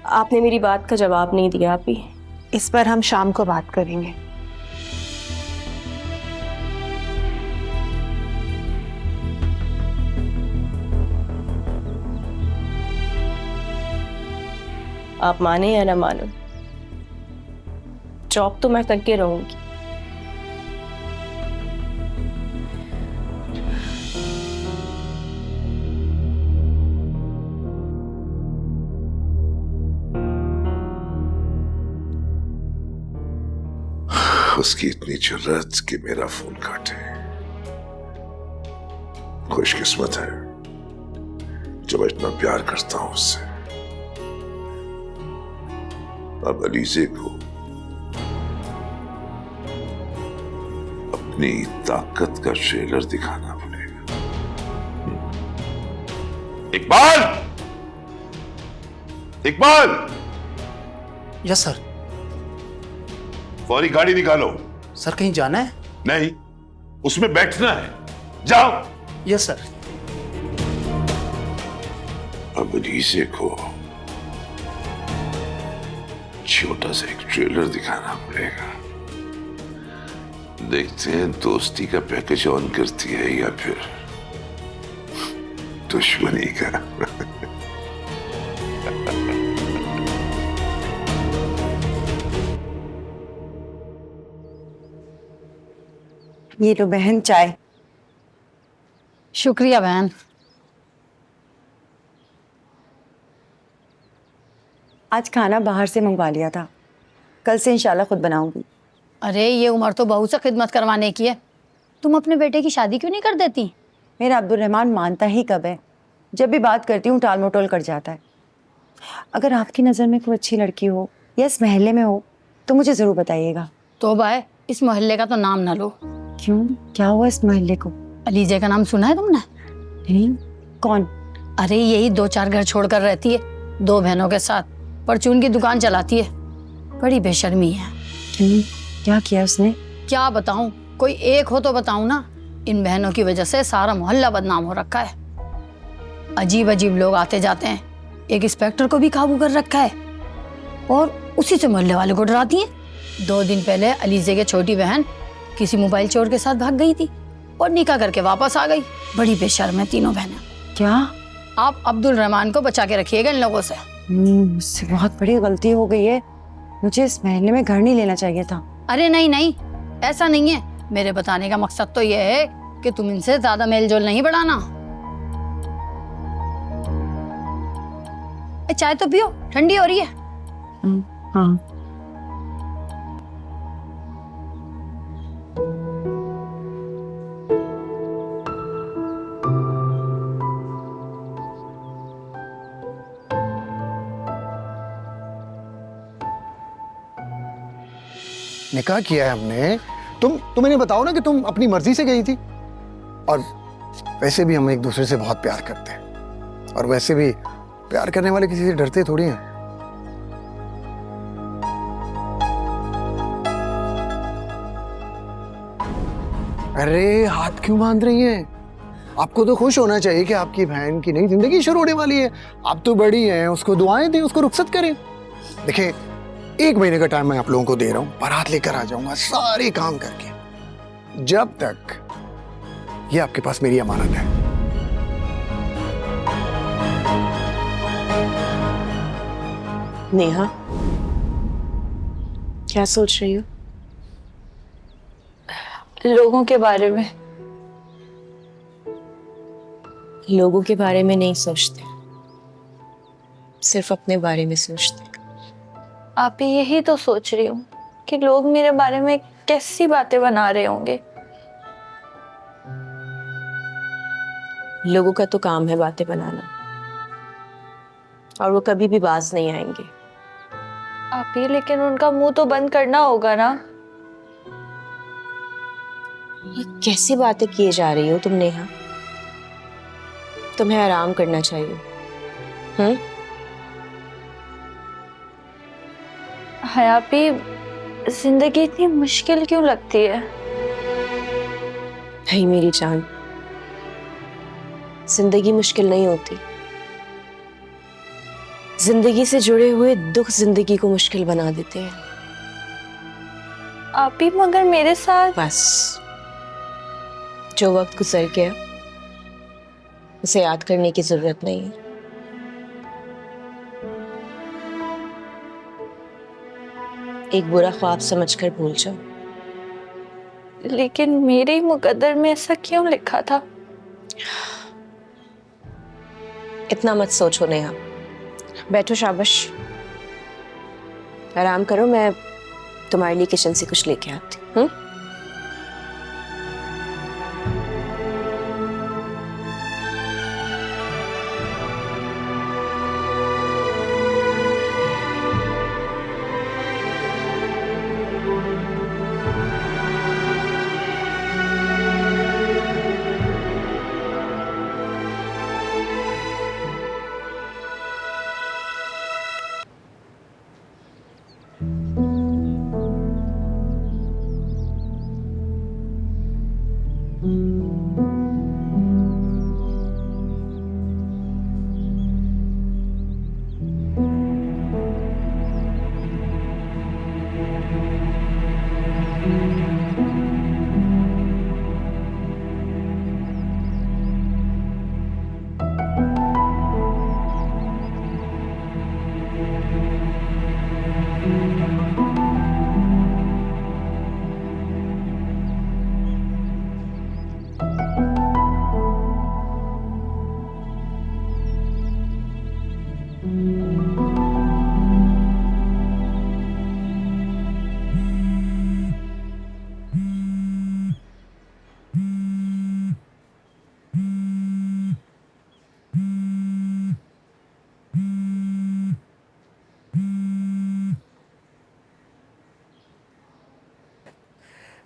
आपने मेरी बात का जवाब नहीं दिया आप ही। इस पर हम शाम को बात करेंगे। आप माने या ना मानो, जॉब तो मैं करके रहूंगी। उसकी इतनी जुर्रत कि मेरा फोन काटे। खुशकिस्मत है जो मैं इतना प्यार करता हूं उससे। अब अलीजे को अपनी ताकत का ट्रेलर दिखाना पड़ेगा। इकबाल, इकबाल! Yes sir. फौरी गाड़ी निकालो। सर कहीं जाना है? नहीं, उसमें बैठना है। जाओ। Yes sir. अब अलीजे को छोटा सा एक ट्रेलर दिखाना पड़ेगा। देखते हैं दोस्ती का पैकेज ऑन करती है या फिर दुश्मनी का। ये लो बहन चाय। शुक्रिया बहन। आज खाना बाहर से मंगवा लिया था, कल से इंशाल्लाह खुद बनाऊंगी। अरे ये उम्र तो बहू से खिदमत करवाने की है, तुम अपने बेटे की शादी क्यों नहीं कर देती? मेरा अब्दुल-रहमान मानता ही कब है, जब भी बात करती हूँ टाल मटोल कर जाता है। अगर आपकी नज़र में कोई अच्छी लड़की हो या इस मोहल्ले में हो तो मुझे ज़रूर बताइएगा। तौबा है, इस मोहल्ले का तो नाम ना लो। क्यों, क्या हुआ इस मोहल्ले को? अलीजे का नाम सुना है तुमने? नहीं, कौन? अरे यही 2-4 घर छोड़कर रहती है, 2 बहनों के साथ परचून की दुकान चलाती है। बड़ी बेशर्मी है। क्यों, क्या किया उसने? क्या बताऊं, कोई एक हो तो बताऊं ना। इन बहनों की वजह से सारा मोहल्ला बदनाम हो रखा है। अजीब अजीब लोग आते जाते हैं, एक इंस्पेक्टर को भी काबू कर रखा है और उसी से मोहल्ले वाले को डराती हैं। 2 दिन पहले अलीजे की छोटी बहन किसी मोबाइल चोर के साथ भाग गई थी और निकाह करके वापस आ गई। बड़ी बेशर्म है तीनों बहनें। क्या? आप अब्दुल रहमान को बचा के रखिएगा इन लोगों से। मुझसे बहुत बड़ी गलती हो गई है, मुझे इस महल्ले में घर नहीं लेना चाहिए था। अरे नहीं नहीं, ऐसा नहीं है। मेरे बताने का मकसद तो यह है कि तुम इनसे ज्यादा मेल जोल नहीं बढ़ाना। चाय तो पियो, ठंडी हो रही है। हाँ। निकाह किया है हमने। तुम इन्हें बताओ ना कि तुम अपनी मर्जी से गई थी। और वैसे भी हम एक दूसरे से बहुत प्यार करते हैं, और वैसे भी प्यार करने वाले किसी से डरते थोड़ी हैं। अरे हाथ क्यों बांध रही हैं? आपको तो खुश होना चाहिए कि आपकी बहन की नई जिंदगी शुरू होने वाली है। आप तो बड़ी हैं, उसको दुआएं दें, उसको रुखसत करें। देखिए, 1 महीने का टाइम मैं आप लोगों को दे रहा हूं, बारात लेकर आ जाऊंगा सारे काम करके, जब तक ये आपके पास मेरी अमानत है। नेहा, क्या सोच रही हो? लोगों के बारे में। लोगों के बारे में नहीं सोचते, सिर्फ अपने बारे में सोचते। आप यही तो सोच रही हूँ कि लोग मेरे बारे में कैसी बातें बना रहे होंगे। लोगों का तो काम है बातें बनाना, और वो कभी भी बाज नहीं आएंगे। आप ही, लेकिन उनका मुंह तो बंद करना होगा ना। ये कैसी बातें किए जा रही हो तुम नेहा? तुम्हें आराम करना चाहिए। हयापी, जिंदगी इतनी मुश्किल क्यों लगती है? नहीं मेरी जान, जिंदगी मुश्किल नहीं होती, जिंदगी से जुड़े हुए दुख जिंदगी को मुश्किल बना देते हैं। आप ही मगर मेरे साथ। बस जो वक्त गुजर गया उसे याद करने की जरूरत नहीं है। एक बुरा ख्वाब समझकर भूल जाओ। लेकिन मेरे ही मुकद्दर में ऐसा क्यों लिखा था? इतना मत सोचो नेहा, बैठो, शाबाश, आराम करो। मैं तुम्हारे लिए किचन से कुछ लेके आती हूँ।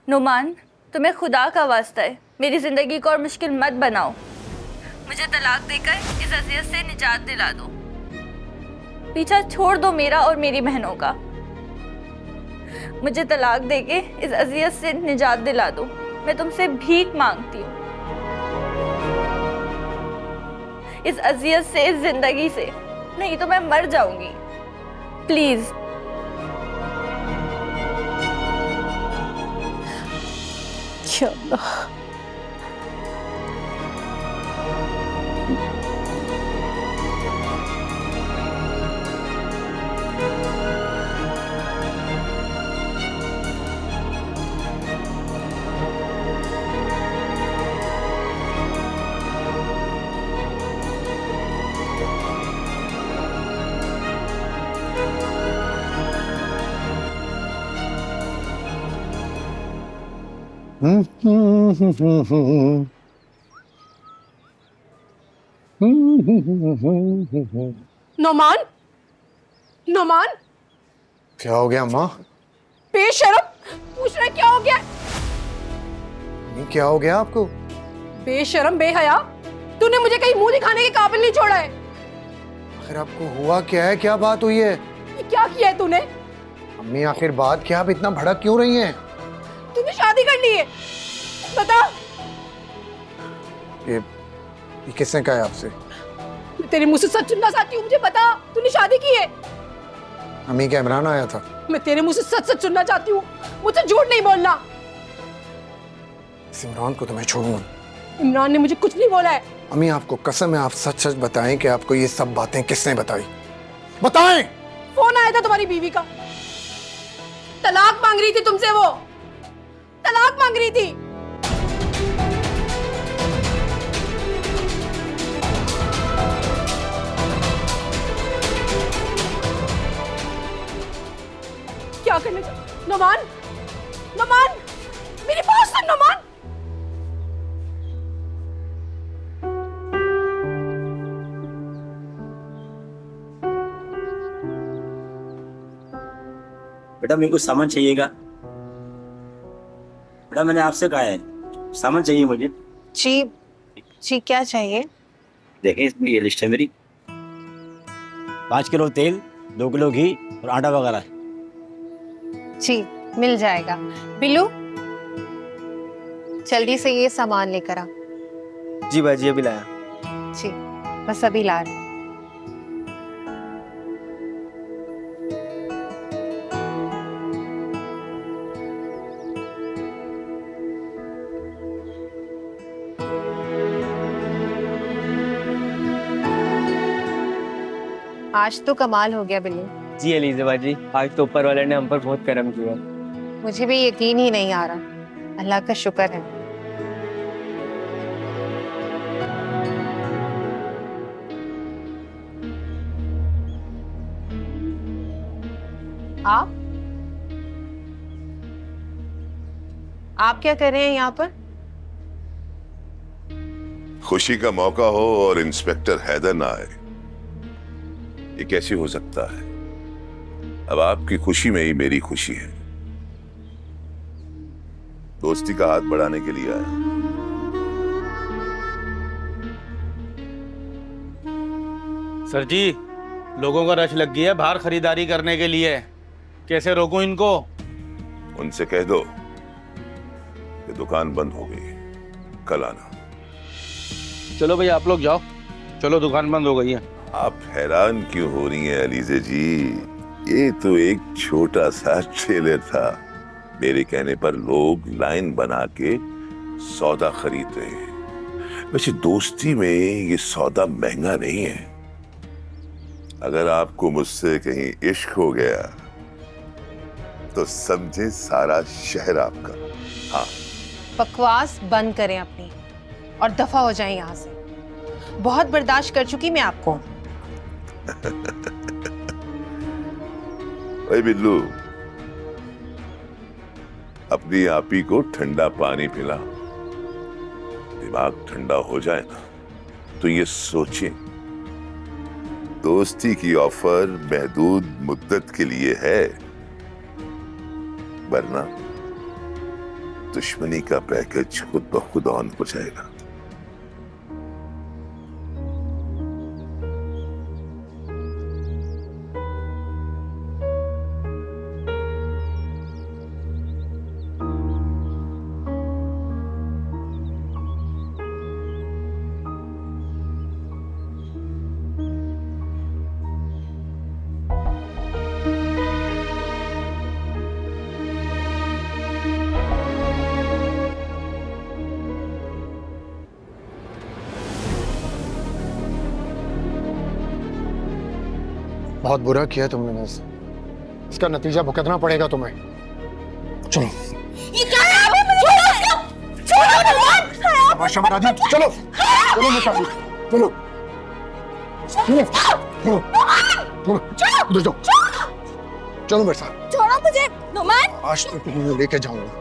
नुमान, तुम्हें खुदा का वास्ता है, मेरी जिंदगी को और मुश्किल मत बनाओ। मुझे तलाक देकर इस अजियत से निजात दिला दो। पीछा छोड़ दो मेरा और मेरी बहनों का। मुझे तलाक देके इस अजियत से निजात दिला दो। मैं तुमसे भीख मांगती हूँ, इस अजियत से, इस जिंदगी से, नहीं तो मैं मर जाऊंगी। प्लीज। या अल्लाह। नोमान, नोमान, क्या हो गया अम्मा? बेशरम, पूछ रहा क्या हो गया? ये क्या हो गया आपको? बेशरम, बेहया, तूने मुझे कहीं मुंह दिखाने के काबिल नहीं छोड़ा है। आखिर आपको हुआ क्या है? क्या बात हुई है? ये क्या किया है तूने? अम्मी आखिर बात क्या? आप इतना भड़क क्यों रही हैं? तूने शादी कर ली है, बता। ये किसने कहा है आपसे? मैं तेरे मुंह से सच सुनना चाहती हूँ, मुझे बता, तूने शादी की है? अम्मी का इमरान आया था। मैं तेरे मुंह से सच सच सुनना चाहती हूँ, मुझसे झूठ नहीं बोलना। इस इमरान को तो मैं छोड़ूंगा। इमरान ने मुझे कुछ नहीं बोला है। अम्मी आपको कसम है, आप सच सच बताएं कि आपको ये सब बातें किसने बताई? बताएं। फोन आया था तुम्हारी बीवी का, तलाक मांग रही थी तुमसे, वो तलाक मांग रही थी। क्या करने जा? नोमान, नोमान, मेरी बात सुन नोमान। बेटा मेरे को सामान चाहिएगा। बेटा मैंने आपसे कहा है सामान चाहिए मुझे। जी जी, क्या चाहिए? देखें इसमें ये लिस्ट है मेरी। 5 किलो तेल, 2 किलो घी और आटा वगैरह। जी मिल जाएगा। बिल्लू जल्दी से ये सामान लेकर आ। जी बाजी अभी लाया। जी बस अभी ला रहे। आज तो कमाल हो गया बिल्लू। जी एलिज़ा जी, आज तो ऊपर वाले ने हम पर बहुत करम किया। मुझे भी यकीन ही नहीं आ रहा। अल्लाह का शुक्र है। आप क्या कर रहे हैं यहाँ पर? खुशी का मौका हो और इंस्पेक्टर हैदर ना आए, ये कैसे हो सकता है? अब आपकी खुशी में ही मेरी खुशी है। दोस्ती का हाथ बढ़ाने के लिए आया। सर जी, लोगों का रश लग गया है बाहर खरीदारी करने के लिए। कैसे रोकूं इनको? उनसे कह दो कि दुकान बंद हो गई, कल आना। चलो भैया आप लोग जाओ, चलो दुकान बंद हो गई है। आप हैरान क्यों हो रही हैं अलीज़ा जी? ये तो एक छोटा सा ट्रेलर था। मेरे कहने पर लोग लाइन बना के सौदा खरीद रहे हैं। वैसे दोस्ती में ये सौदा महंगा नहीं है। अगर आपको मुझसे कहीं इश्क हो गया तो समझे सारा शहर आपका। हाँ, बकवास बंद करें अपनी और दफा हो जाएं यहाँ से। बहुत बर्दाश्त कर चुकी मैं आपको। ओए बिल्लू, अपनी आपी को ठंडा पानी पिला, दिमाग ठंडा हो जाए ना तो ये सोचे दोस्ती की ऑफर महदूद मुद्दत के लिए है, वरना दुश्मनी का पैकेज खुद ब खुद ऑन हो जाएगा। बहुत बुरा किया तुमने नस। इसका नतीजा भुगतना पड़ेगा तुम्हें। चलो ये क्या है? छोड़ो ना। चलो चलो चलो मेरे साथ, चलो चलो चलो उधर जाओ, चलो मेरे साथ। छोड़ो मुझे नुमान। आज तो तुम्हें लेके जाऊंगा,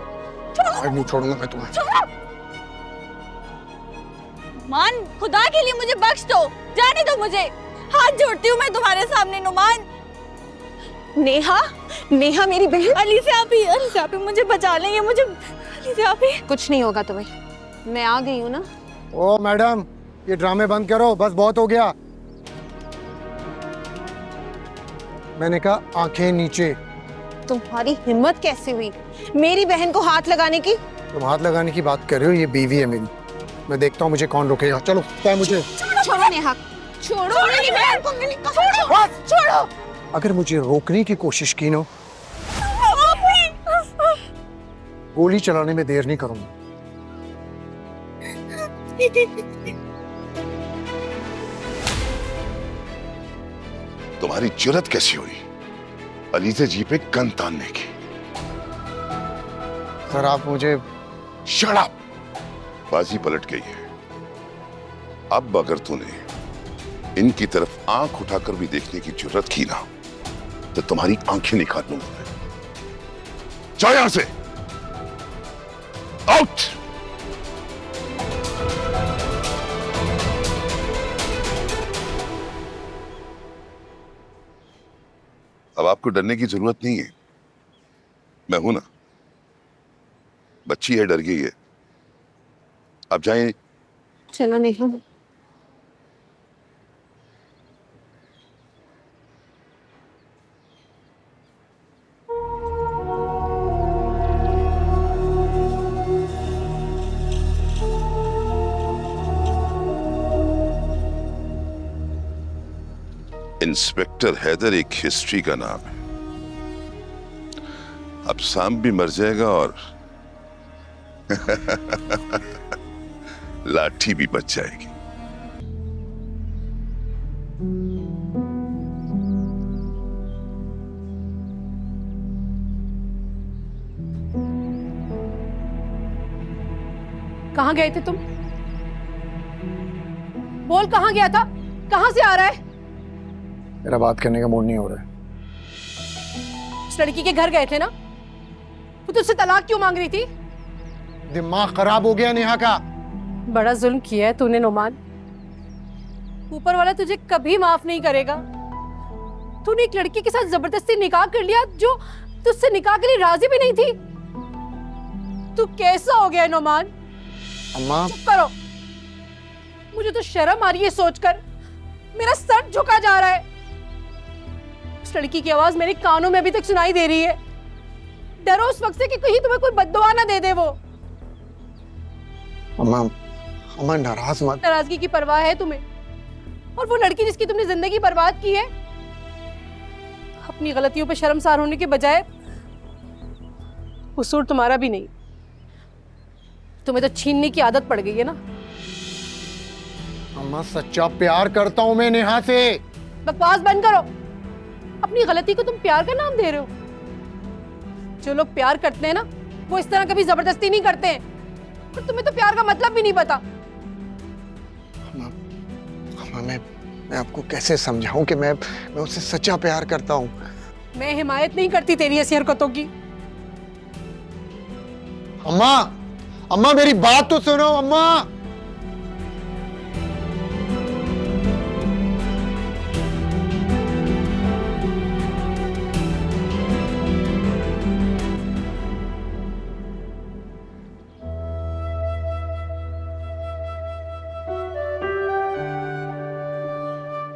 आज नहीं छोड़ूंगा मैं तुम्हें। नुमान, खुदा के लिए मुझे बख्श दो, जाने दो मुझे। हाथ जोड़ती हूँ मैं तुम्हारे सामने नुमान। नेहा, नेहा मेरी बहन। अली से आप ही मुझे बचा लेंगे। मुझे अली से आप ही। कुछ नहीं होगा तुम्हें, मैं आ गई हूँ ना। ओ मैडम, ये ड्रामे बंद करो, बस बहुत हो गया। मैंने कहा आंखें नीचे। तुम्हारी हिम्मत कैसे हुई मेरी बहन को हाथ लगाने की? तुम हाथ लगाने की बात कर रहे हो, ये बीवी है मेरी। मैं देखता हूँ मुझे कौन रोकेगा। चलो मुझे छोड़ो नेहा, छोड़ो मेरी बहन को। छोड़ो। अगर मुझे रोकने की कोशिश की ना, गोली चलाने में देर नहीं करूंगा। तुम्हारी जुर्रत कैसी हुई अलीज़ा जी पे गन तानने की? सर आप मुझे। Shut up! बाजी पलट गई है। अब अगर तूने इनकी तरफ आंख उठाकर भी देखने की जुर्रत की ना तो तुम्हारी आंखें निकाल दूंगा मैं। जाओ यहां से, आउट! अब आपको डरने की जरूरत नहीं है, मैं हूं ना। बच्ची है, डर गई है। अब जाएं। चलो नेहा। इंस्पेक्टर हैदर एक हिस्ट्री का नाम है। अब सांप भी मर जाएगा और लाठी भी बच जाएगी। कहाँ गए थे तुम? बोल, कहाँ गया था? कहाँ से आ रहा है? मेरा बात करने का मूड नहीं हो रहा है। उस लड़की के घर गए थे ना? वो तुझसे तलाक क्यों मांग रही थी? दिमाग खराब हो गया नेहा का। बड़ा जुल्म किया है तूने नोमान। ऊपर वाला तुझे कभी माफ नहीं करेगा। तूने एक लड़की के साथ जबरदस्ती निकाह कर लिया जो तुझसे निकाह के लिए राजी भी नहीं थी। तू कैसा हो गया है नोमान? अम्मा चुप करो। मुझे तो शर्म आ रही है सोचकर। मेरा सर झुका जा रहा है। उस लड़की की आवाज मेरे कानों में अभी तक सुनाई दे रही है। डरो उस वक्त से कि कहीं तुम्हें कोई बद्दुआ ना दे दे वो। अम्मा, अम्मा नाराज मत। नाराजगी की परवाह है तुम्हें? और वो लड़की जिसकी तुमने जिंदगी बर्बाद की है, अपनी गलतियों पे शर्मसार होने के बजाय कसूर तुम्हारा भी नहीं। तुम्हें तो छीनने की आदत पड़ गई है ना। अम्मा सच्चा प्यार करता हूं मैं नेहा से। बकवास बंद करो। अपनी गलती को तुम प्यार का नाम दे रहे हो। जो लोग प्यार करते हैं ना, वो इस तरह कभी जबरदस्ती नहीं करते हैं। और तुम्हें तो प्यार का मतलब भी नहीं पता। अम्मा, मैं आपको कैसे समझाऊं कि मैं उससे सच्चा प्यार करता हूं। मैं हिमायत नहीं करती तेरी ऐसी हरकतों की। अम्मा, अम्मा मेरी बात तो सुनो अम्मा।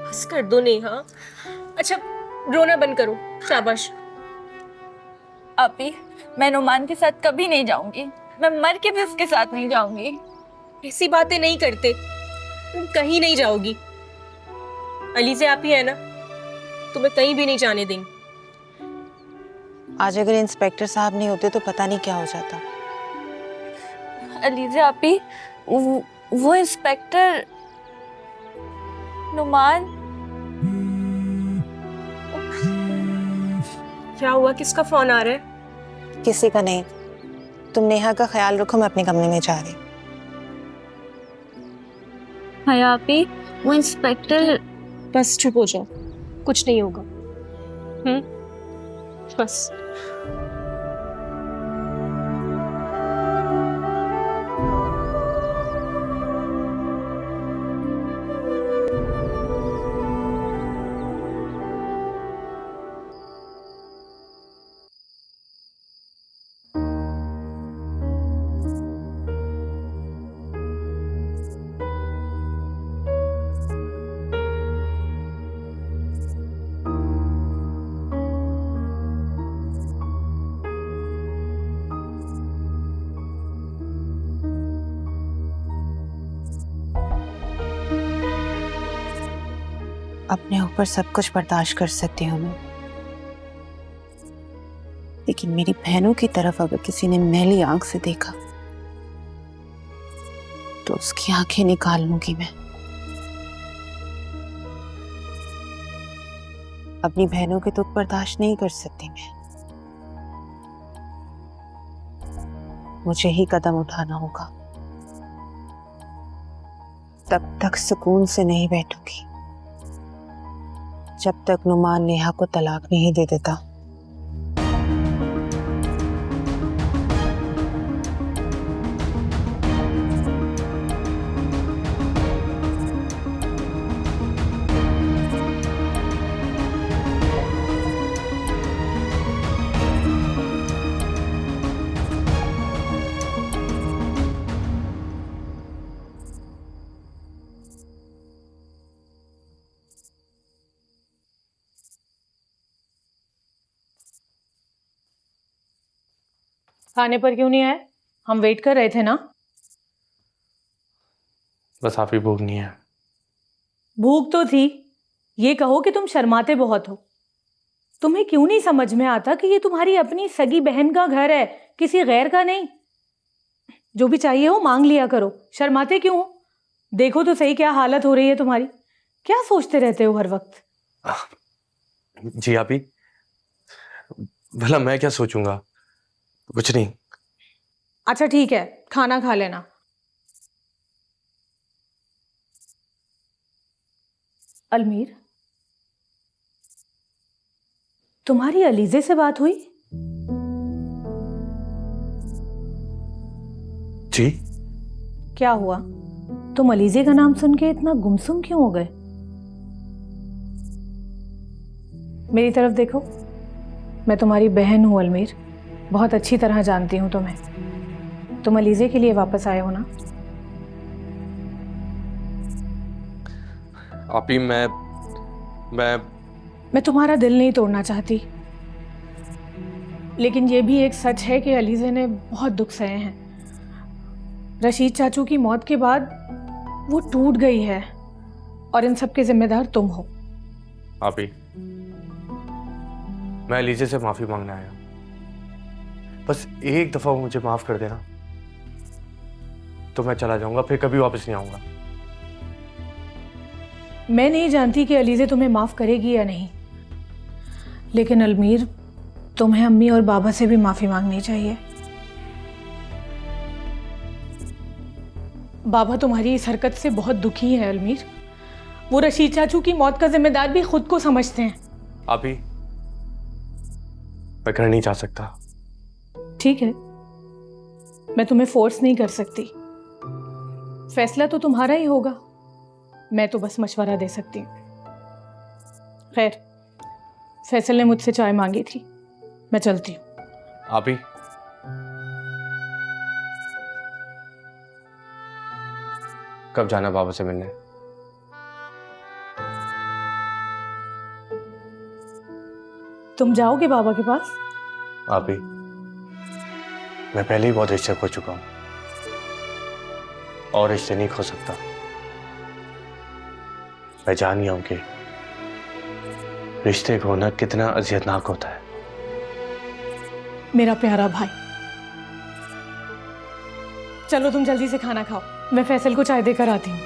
बस कर दो नेहा। अच्छा, रोना बंद करो। शाबाश। आपी, मैं नुमान के साथ कभी नहीं जाऊंगी। मैं मर के भी उसके साथ नहीं जाऊंगी। ऐसी बातें नहीं करते। तुम कहीं नहीं जाओगी। अलीज़े आप ही है ना, तुम्हें कहीं भी नहीं जाने देंगे। आज अगर इंस्पेक्टर साहब नहीं होते तो पता नहीं क्या हो जाता। अलीज़े आपी, वो इंस्पेक्टर नुमान। क्या हुआ? किसका फोन आ रहा है? किसी का नहीं। तुम नेहा का ख्याल रखो, मैं अपने कमरे में जा रही। हाय आपी, वो इंस्पेक्टर। बस चुप हो जाओ, कुछ नहीं होगा। बस। अपने ऊपर सब कुछ बर्दाश्त कर सकती हूँ मैं, लेकिन मेरी बहनों की तरफ अगर किसी ने मैली आंख से देखा तो उसकी आंखें निकाल लूंगी मैं। अपनी बहनों के दुख बर्दाश्त नहीं कर सकती मैं। मुझे ही कदम उठाना होगा। तब तक सुकून से नहीं बैठूंगी जब तक नुमान नेहा को तलाक नहीं दे देता। खाने पर क्यों नहीं आए? हम वेट कर रहे थे ना। बस आप ही भूख नहीं है। भूख तो थी। ये कहो कि तुम शर्माते बहुत हो। तुम्हें क्यों नहीं समझ में आता कि ये तुम्हारी अपनी सगी बहन का घर है, किसी गैर का नहीं। जो भी चाहिए हो मांग लिया करो, शर्माते क्यों हो? देखो तो सही क्या हालत हो रही है तुम्हारी। क्या सोचते रहते हो हर वक्त? जी आप ही, भला मैं क्या सोचूंगा? कुछ नहीं। अच्छा ठीक है, खाना खा लेना। अलमीर, तुम्हारी अलीजे से बात हुई? जी? क्या हुआ? तुम अलीजे का नाम सुन के इतना गुमसुम क्यों हो गए? मेरी तरफ देखो, मैं तुम्हारी बहन हूं अलमीर, बहुत अच्छी तरह जानती हूं तुम्हें। तुम अलीजे के लिए वापस आए हो ना? आपी, मैं तुम्हारा दिल नहीं तोड़ना चाहती, लेकिन ये भी एक सच है कि अलीजे ने बहुत दुख सहे हैं। रशीद चाचू की मौत के बाद वो टूट गई है और इन सब के जिम्मेदार तुम हो। आपी, मैं अलीजे से माफी मांगने आया, बस एक दफा वो मुझे माफ कर देना तो मैं चला जाऊंगा, फिर कभी वापस नहीं आऊंगा। मैं नहीं जानती कि अलीजे तुम्हें माफ करेगी या नहीं, लेकिन अलमीर, तुम्हें अम्मी और बाबा से भी माफी मांगनी चाहिए। बाबा तुम्हारी इस हरकत से बहुत दुखी है अलमीर। वो रशीद चाचू की मौत का जिम्मेदार भी खुद को समझते हैं। आपी, मैं घर नहीं जा सकता। ठीक है, मैं तुम्हें फोर्स नहीं कर सकती, फैसला तो तुम्हारा ही होगा, मैं तो बस मशवरा दे सकती हूँ। खैर, फैसल ने मुझसे चाय मांगी थी, मैं चलती हूँ। आपी, कब जाना बाबा से मिलने? तुम जाओगे बाबा के पास? आपी, मैं पहले ही बहुत रिश्ते खो चुका हूं और रिश्ते नहीं खो सकता। मैं जान गया हूं कि रिश्ते खोना कितना अजियतनाक होता है। मेरा प्यारा भाई, चलो तुम जल्दी से खाना खाओ, मैं फैसल को चाय देकर आती हूँ।